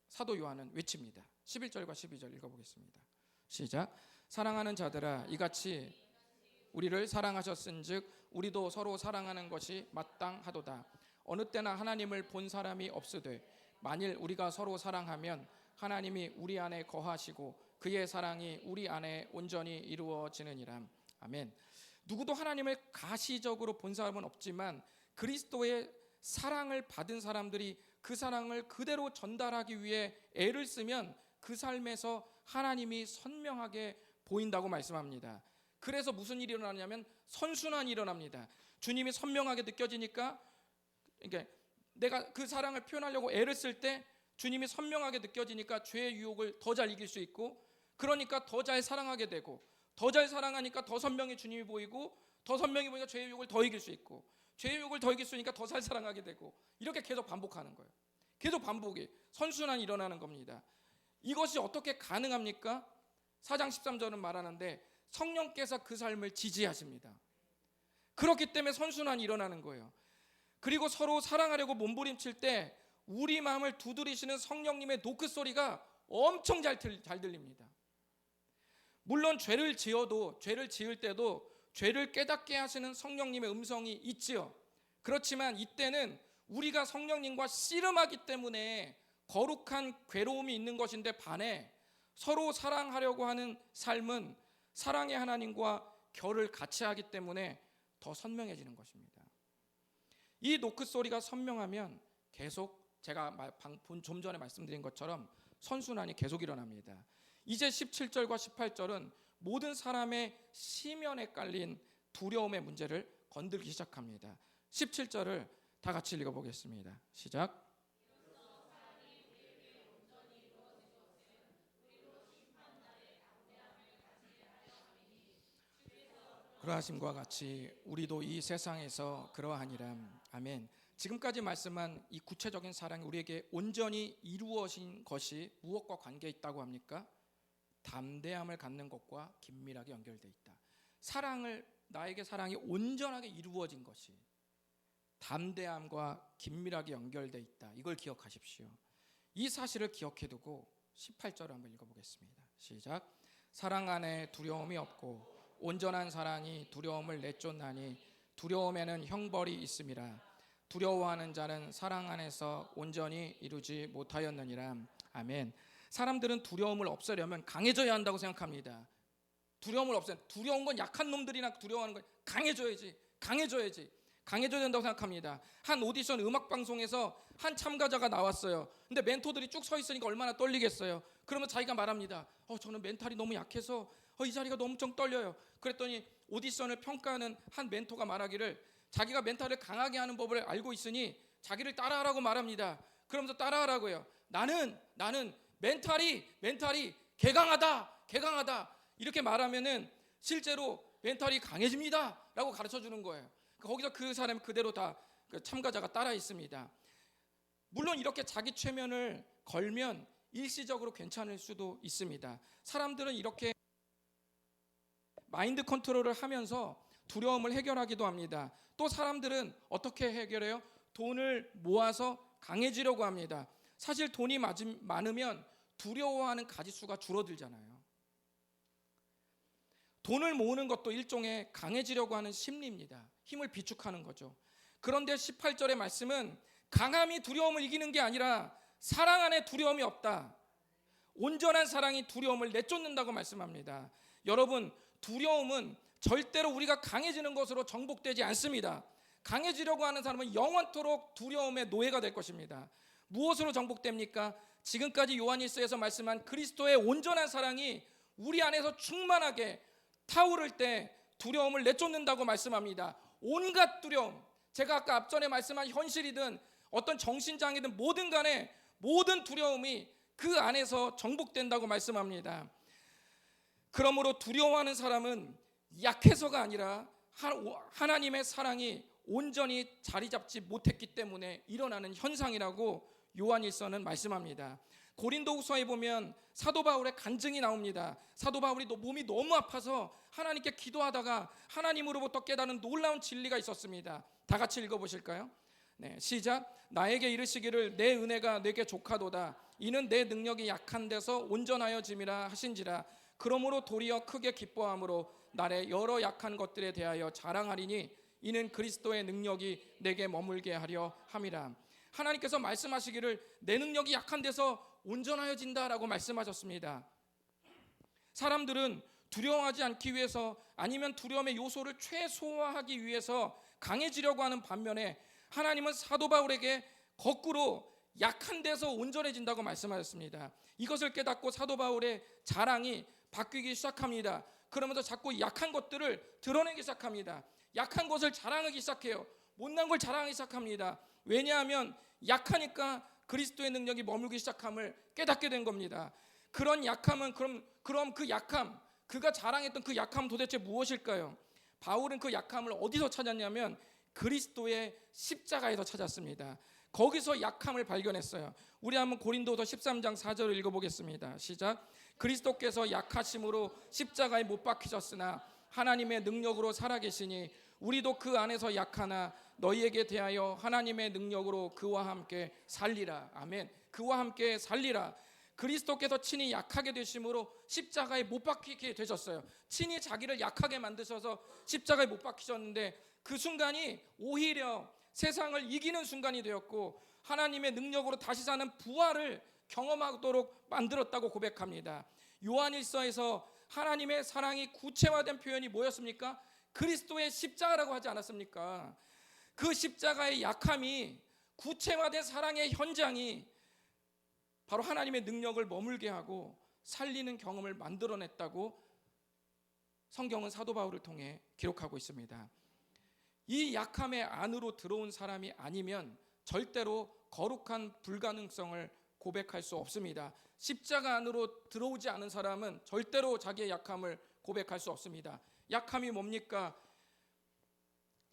사도 요한은 외칩니다. 11절과 12절 읽어보겠습니다. 시작. 사랑하는 자들아, 이같이 우리를 사랑하셨은즉 우리도 서로 사랑하는 것이 마땅하도다. 어느 때나 하나님을 본 사람이 없으되 만일 우리가 서로 사랑하면 하나님이 우리 안에 거하시고 그의 사랑이 우리 안에 온전히 이루어지느니라. 아멘. 누구도 하나님을 가시적으로 본 사람은 없지만 그리스도의 사랑을 받은 사람들이 그 사랑을 그대로 전달하기 위해 애를 쓰면 그 삶에서 하나님이 선명하게 보인다고 말씀합니다. 그래서 무슨 일이 일어나냐면 선순환이 일어납니다. 주님이 선명하게 느껴지니까, 그러니까 내가 그 사랑을 표현하려고 애를 쓸 때 주님이 선명하게 느껴지니까 죄의 유혹을 더 잘 이길 수 있고, 그러니까 더 잘 사랑하게 되고, 더 잘 사랑하니까 더 선명히 주님이 보이고, 더 선명히 보니까 죄의 유혹을 더 이길 수 있고, 죄의 유혹을 더 이길 수 있으니까 더 잘 사랑하게 되고, 이렇게 계속 반복하는 거예요. 계속 반복이, 선순환이 일어나는 겁니다. 이것이 어떻게 가능합니까? 4장 13절은 말하는데 성령께서 그 삶을 지지하십니다. 그렇기 때문에 선순환이 일어나는 거예요. 그리고 서로 사랑하려고 몸부림칠 때 우리 마음을 두드리시는 성령님의 노크 소리가 엄청 잘 들립니다. 물론 죄를 지을 때도 죄를 깨닫게 하시는 성령님의 음성이 있지요. 그렇지만 이때는 우리가 성령님과 씨름하기 때문에 거룩한 괴로움이 있는 것인데 반해 서로 사랑하려고 하는 삶은 사랑의 하나님과 결을 같이 하기 때문에 더 선명해지는 것입니다. 이 노크 소리가 선명하면 계속 제가 좀 전에 말씀드린 것처럼 선순환이 계속 일어납니다. 이제 17절과 18절은 모든 사람의 시면에 깔린 두려움의 문제를 건들기 시작합니다. 17절을 다 같이 읽어보겠습니다. 시작. 그러하심과 같이 우리도 이 세상에서 그러하니라. 아멘. 지금까지 말씀한 이 구체적인 사랑이 우리에게 온전히 이루어진 것이 무엇과 관계 있다고 합니까? 담대함을 갖는 것과 긴밀하게 연결되어 있다. 나에게 사랑이 온전하게 이루어진 것이 담대함과 긴밀하게 연결되어 있다. 이걸 기억하십시오. 이 사실을 기억해두고 18절을 한번 읽어보겠습니다. 시작. 사랑 안에 두려움이 없고 온전한 사랑이 두려움을 내쫓나니 두려움에는 형벌이 있음이라. 두려워하는 자는 사랑 안에서 온전히 이루지 못하였느니라. 아멘. 사람들은 두려움을 없애려면 강해져야 한다고 생각합니다. 두려움을 두려운 건 약한 놈들이나 두려워하는 건 강해져야 된다고 생각합니다. 한 오디션 음악 방송에서 한 참가자가 나왔어요. 근데 멘토들이 쭉 서 있으니까 얼마나 떨리겠어요. 그러면 자기가 말합니다. 저는 멘탈이 너무 약해서 이 자리가 엄청 떨려요. 그랬더니 오디션을 평가하는 한 멘토가 말하기를 자기가 멘탈을 강하게 하는 법을 알고 있으니 자기를 따라하라고 말합니다. 그러면서 따라하라고요. 나는 멘탈이 개강하다 이렇게 말하면은 실제로 멘탈이 강해집니다 라고 가르쳐 주는 거예요. 거기서 그 사람 그대로 다 참가자가 따라 있습니다. 물론 이렇게 자기 최면을 걸면 일시적으로 괜찮을 수도 있습니다. 사람들은 이렇게 마인드 컨트롤을 하면서 두려움을 해결하기도 합니다. 또 사람들은 어떻게 해결해요? 돈을 모아서 강해지려고 합니다. 사실 돈이 많으면 두려워하는 가지수가 줄어들잖아요. 돈을 모으는 것도 일종의 강해지려고 하는 심리입니다. 힘을 비축하는 거죠. 그런데 18절의 말씀은 강함이 두려움을 이기는 게 아니라 사랑 안에 두려움이 없다. 온전한 사랑이 두려움을 내쫓는다고 말씀합니다. 여러분, 두려움은 절대로 우리가 강해지는 것으로 정복되지 않습니다. 강해지려고 하는 사람은 영원토록 두려움의 노예가 될 것입니다. 무엇으로 정복됩니까? 지금까지 요한일서에서 말씀한 그리스도의 온전한 사랑이 우리 안에서 충만하게 타오를 때 두려움을 내쫓는다고 말씀합니다. 온갖 두려움, 제가 아까 앞전에 말씀한 현실이든 어떤 정신장애든 뭐든 간에 모든 두려움이 그 안에서 정복된다고 말씀합니다. 그러므로 두려워하는 사람은 약해서가 아니라 하나님의 사랑이 온전히 자리 잡지 못했기 때문에 일어나는 현상이라고 요한일서는 말씀합니다. 고린도후서에 보면 사도 바울의 간증이 나옵니다. 사도 바울이 몸이 너무 아파서 하나님께 기도하다가 하나님으로부터 깨달은 놀라운 진리가 있었습니다. 다 같이 읽어보실까요? 네, 시작. 나에게 이르시기를 내 은혜가 내게 족하도다. 이는 내 능력이 약한 데서 온전하여짐이라 하신지라. 그러므로 도리어 크게 기뻐함으로 나의 여러 약한 것들에 대하여 자랑하리니 이는 그리스도의 능력이 내게 머물게 하려 함이라. 하나님께서 말씀하시기를 내 능력이 약한 데서 온전하여진다라고 말씀하셨습니다. 사람들은 두려워하지 않기 위해서 아니면 두려움의 요소를 최소화하기 위해서 강해지려고 하는 반면에 하나님은 사도 바울에게 거꾸로 약한 데서 온전해진다고 말씀하셨습니다. 이것을 깨닫고 사도 바울의 자랑이 바뀌기 시작합니다. 그러면서 자꾸 약한 것들을 드러내기 시작합니다. 약한 것을 자랑하기 시작해요. 못난 걸 자랑하기 시작합니다. 왜냐하면 약하니까 그리스도의 능력이 머물기 시작함을 깨닫게 된 겁니다. 그런 약함은 그럼 그 약함, 그가 자랑했던 그 약함은 도대체 무엇일까요? 바울은 그 약함을 어디서 찾았냐면 그리스도의 십자가에서 찾았습니다. 거기서 약함을 발견했어요. 우리 한번 고린도서 13장 4절을 읽어보겠습니다. 시작. 그리스도께서 약하심으로 십자가에 못 박히셨으나 하나님의 능력으로 살아계시니 우리도 그 안에서 약하나 너희에게 대하여 하나님의 능력으로 그와 함께 살리라. 아멘. 그와 함께 살리라. 그리스도께서 친히 약하게 되심으로 십자가에 못 박히게 되셨어요. 친히 자기를 약하게 만드셔서 십자가에 못 박히셨는데 그 순간이 오히려 세상을 이기는 순간이 되었고 하나님의 능력으로 다시 사는 부활을 경험하도록 만들었다고 고백합니다. 요한일서에서 하나님의 사랑이 구체화된 표현이 뭐였습니까? 그리스도의 십자가라고 하지 않았습니까? 그 십자가의 약함이 구체화된 사랑의 현장이 바로 하나님의 능력을 머물게 하고 살리는 경험을 만들어냈다고 성경은 사도 바울을 통해 기록하고 있습니다. 이 약함의 안으로 들어온 사람이 아니면 절대로 거룩한 불가능성을 고백할 수 없습니다. 십자가 안으로 들어오지 않은 사람은 절대로 자기의 약함을 고백할 수 없습니다. 약함이 뭡니까?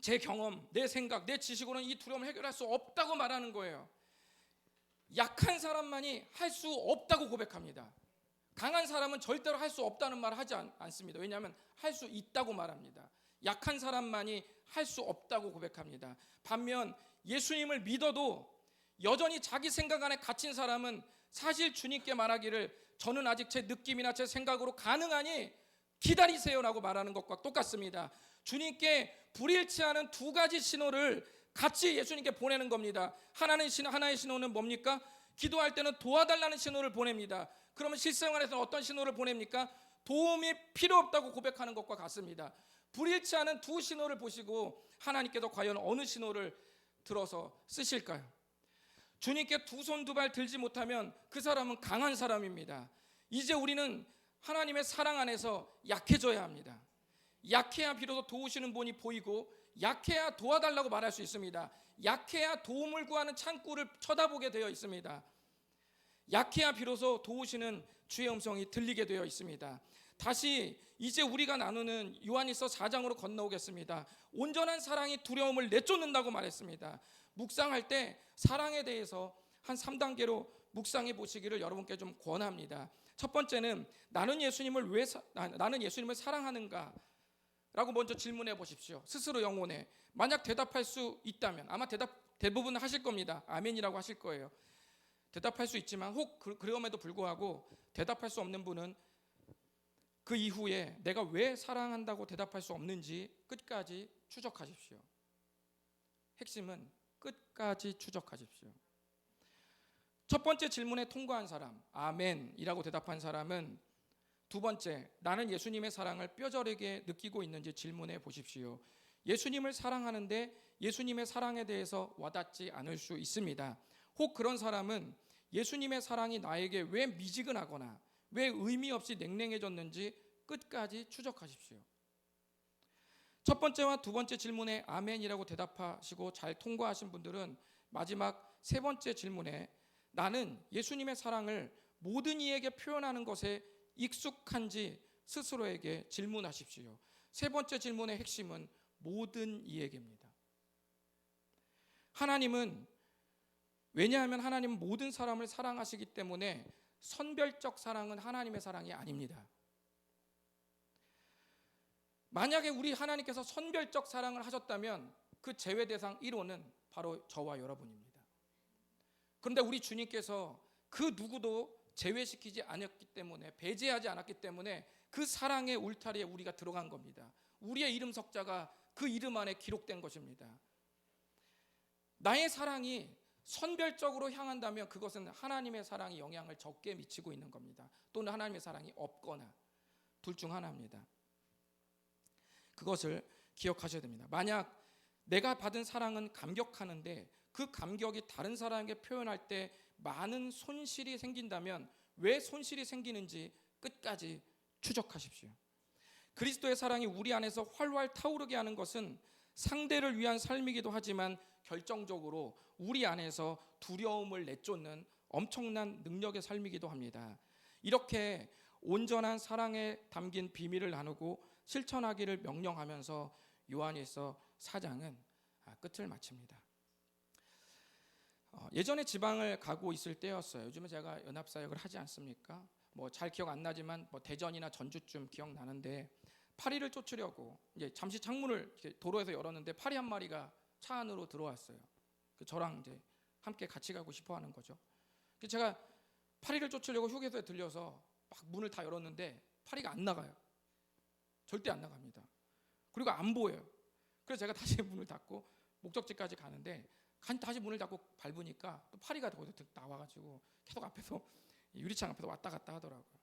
제 경험, 내 생각, 내 지식으로는 이 두려움을 해결할 수 없다고 말하는 거예요. 약한 사람만이 할 수 없다고 고백합니다. 강한 사람은 절대로 할 수 없다는 말을 하지 않습니다. 왜냐하면 할 수 있다고 말합니다. 약한 사람만이 할 수 없다고 고백합니다. 반면 예수님을 믿어도 여전히 자기 생각 안에 갇힌 사람은 사실 주님께 말하기를 저는 아직 제 느낌이나 제 생각으로 가능하니 기다리세요라고 말하는 것과 똑같습니다. 주님께 불일치 않은 두 가지 신호를 같이 예수님께 보내는 겁니다. 하나의 신호는 뭡니까? 기도할 때는 도와달라는 신호를 보냅니다. 그러면 실생활에서 어떤 신호를 보냅니까? 도움이 필요 없다고 고백하는 것과 같습니다. 불일치 않은 두 신호를 보시고 하나님께서 과연 어느 신호를 들어서 쓰실까요? 주님께 두 손 두 발 들지 못하면 그 사람은 강한 사람입니다. 이제 우리는 하나님의 사랑 안에서 약해져야 합니다. 약해야 비로소 도우시는 분이 보이고 약해야 도와달라고 말할 수 있습니다. 약해야 도움을 구하는 창구를 쳐다보게 되어 있습니다. 약해야 비로소 도우시는 주의 음성이 들리게 되어 있습니다. 다시 이제 우리가 나누는 요한일서 4장으로 건너오겠습니다. 온전한 사랑이 두려움을 내쫓는다고 말했습니다. 묵상할 때 사랑에 대해서 한 3단계로 묵상해 보시기를 여러분께 좀 권합니다. 첫 번째는 나는 예수님을 사랑하는가? 라고 먼저 질문해 보십시오. 스스로 영혼에. 만약 대답할 수 있다면 아마 대부분 하실 겁니다. 아멘이라고 하실 거예요. 대답할 수 있지만 혹 그럼에도 불구하고 대답할 수 없는 분은 그 이후에 내가 왜 사랑한다고 대답할 수 없는지 끝까지 추적하십시오. 핵심은 끝까지 추적하십시오. 첫 번째 질문에 통과한 사람, 아멘이라고 대답한 사람은 두 번째, 나는 예수님의 사랑을 뼈저리게 느끼고 있는지 질문해 보십시오. 예수님을 사랑하는데 예수님의 사랑에 대해서 와닿지 않을 수 있습니다. 혹 그런 사람은 예수님의 사랑이 나에게 왜 미지근하거나 왜 의미 없이 냉랭해졌는지 끝까지 추적하십시오. 첫 번째와 두 번째 질문에 아멘이라고 대답하시고 잘 통과하신 분들은 마지막 세 번째 질문에 나는 예수님의 사랑을 모든 이에게 표현하는 것에 익숙한지 스스로에게 질문하십시오. 세 번째 질문의 핵심은 모든 이에게입니다. 왜냐하면 하나님은 모든 사람을 사랑하시기 때문에 선별적 사랑은 하나님의 사랑이 아닙니다. 만약에 우리 하나님께서 선별적 사랑을 하셨다면 그 제외 대상 1호는 바로 저와 여러분입니다. 그런데 우리 주님께서 그 누구도 제외시키지 않았기 때문에, 배제하지 않았기 때문에 그 사랑의 울타리에 우리가 들어간 겁니다. 우리의 이름 석자가 그 이름 안에 기록된 것입니다. 나의 사랑이 선별적으로 향한다면 그것은 하나님의 사랑이 영향을 적게 미치고 있는 겁니다. 또는 하나님의 사랑이 없거나 둘 중 하나입니다. 그것을 기억하셔야 됩니다. 만약 내가 받은 사랑은 감격하는데 그 감격이 다른 사람에게 표현할 때 많은 손실이 생긴다면 왜 손실이 생기는지 끝까지 추적하십시오. 그리스도의 사랑이 우리 안에서 활활 타오르게 하는 것은 상대를 위한 삶이기도 하지만 결정적으로 우리 안에서 두려움을 내쫓는 엄청난 능력의 삶이기도 합니다. 이렇게 온전한 사랑에 담긴 비밀을 나누고 실천하기를 명령하면서 요한일서 4장은 끝을 마칩니다. 예전에 지방을 가고 있을 때였어요. 요즘에 제가 연합사역을 하지 않습니까? 잘 기억 안 나지만 대전이나 전주쯤 기억나는데 파리를 쫓으려고 이제 잠시 창문을 도로에서 열었는데 파리 한 마리가 차 안으로 들어왔어요. 저랑 이제 함께 같이 가고 싶어하는 거죠. 제가 파리를 쫓으려고 휴게소에 들려서 막 문을 다 열었는데 파리가 안 나가요. 절대 안 나갑니다. 그리고 안 보여요. 그래서 제가 다시 문을 닫고 목적지까지 가는데 다시 문을 닫고 밟으니까 또 파리가 거기서 나와가지고 계속 앞에서 유리창 앞에서 왔다 갔다 하더라고요.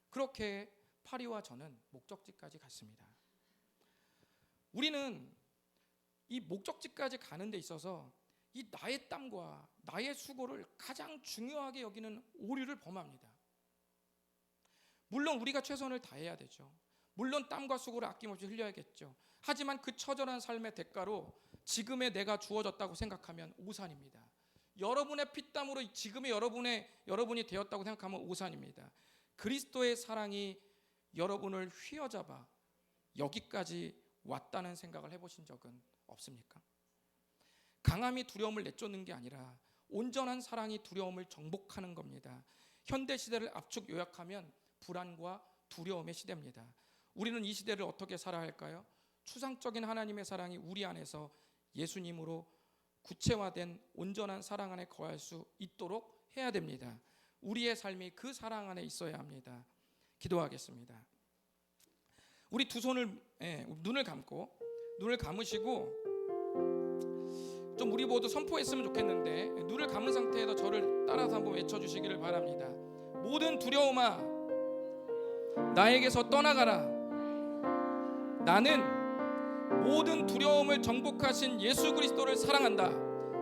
그렇게 파리와 저는 목적지까지 갔습니다. 우리는 이 목적지까지 가는 데 있어서 이 나의 땀과 나의 수고를 가장 중요하게 여기는 오류를 범합니다. 물론 우리가 최선을 다해야 되죠. 물론 땀과 수고를 아낌없이 흘려야겠죠. 하지만 그 처절한 삶의 대가로 지금의 내가 주어졌다고 생각하면 오산입니다. 여러분의 피땀으로 지금의 여러분이 되었다고 생각하면 오산입니다. 그리스도의 사랑이 여러분을 휘어잡아 여기까지 왔다는 생각을 해보신 적은 없습니까? 강함이 두려움을 내쫓는 게 아니라 온전한 사랑이 두려움을 정복하는 겁니다. 현대 시대를 압축 요약하면 불안과 두려움의 시대입니다. 우리는 이 시대를 어떻게 살아야 할까요? 추상적인 하나님의 사랑이 우리 안에서 예수님으로 구체화된 온전한 사랑 안에 거할 수 있도록 해야 됩니다. 우리의 삶이 그 사랑 안에 있어야 합니다. 기도하겠습니다. 우리 두 손을 눈을 감으시고 좀 우리 모두 선포했으면 좋겠는데 눈을 감은 상태에서 저를 따라서 한번 외쳐주시기를 바랍니다. 모든 두려움아 나에게서 떠나가라. 나는 모든 두려움을 정복하신 예수 그리스도를 사랑한다.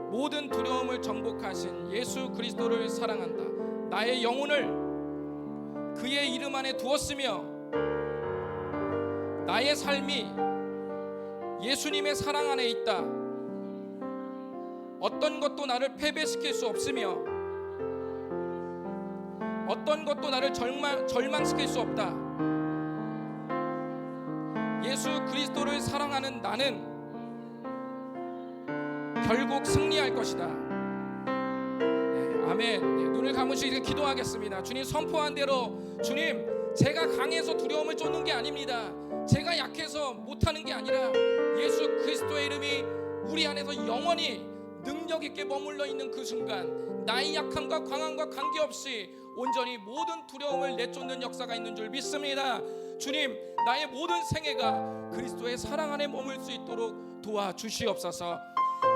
모든 두려움을 정복하신 예수 그리스도를 사랑한다. 나의 영혼을 그의 이름 안에 두었으며 나의 삶이 예수님의 사랑 안에 있다. 어떤 것도 나를 패배시킬 수 없으며 어떤 것도 나를 절망시킬 수 없다. 예수 그리스도를 사랑하는 나는 결국 승리할 것이다. 아멘. 눈을 감으시고 기도하겠습니다. 주님, 선포한 대로 주님, 제가 강해서 두려움을 쫓는 게 아닙니다. 제가 약해서 못하는 게 아니라 예수 그리스도의 이름이 우리 안에서 영원히 능력 있게 머물러 있는 그 순간 나의 약함과 강함과 관계없이 온전히 모든 두려움을 내쫓는 역사가 있는 줄 믿습니다. 주님, 나의 모든 생애가 그리스도의 사랑 안에 머물 수 있도록 도와주시옵소서.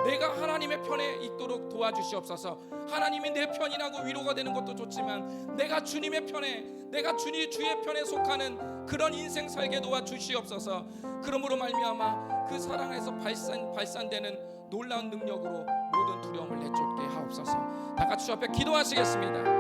내가 하나님의 편에 있도록 도와주시옵소서. 하나님이 내 편이라고 위로가 되는 것도 좋지만 내가 주님의 편에, 내가 주의 편에 속하는 그런 인생 살게 도와주시옵소서. 그러므로 말미암아 그 사랑 안에서 발산되는 놀라운 능력으로 모든 두려움을 내쫓게 하옵소서. 다 같이 주 앞에 기도하시겠습니다.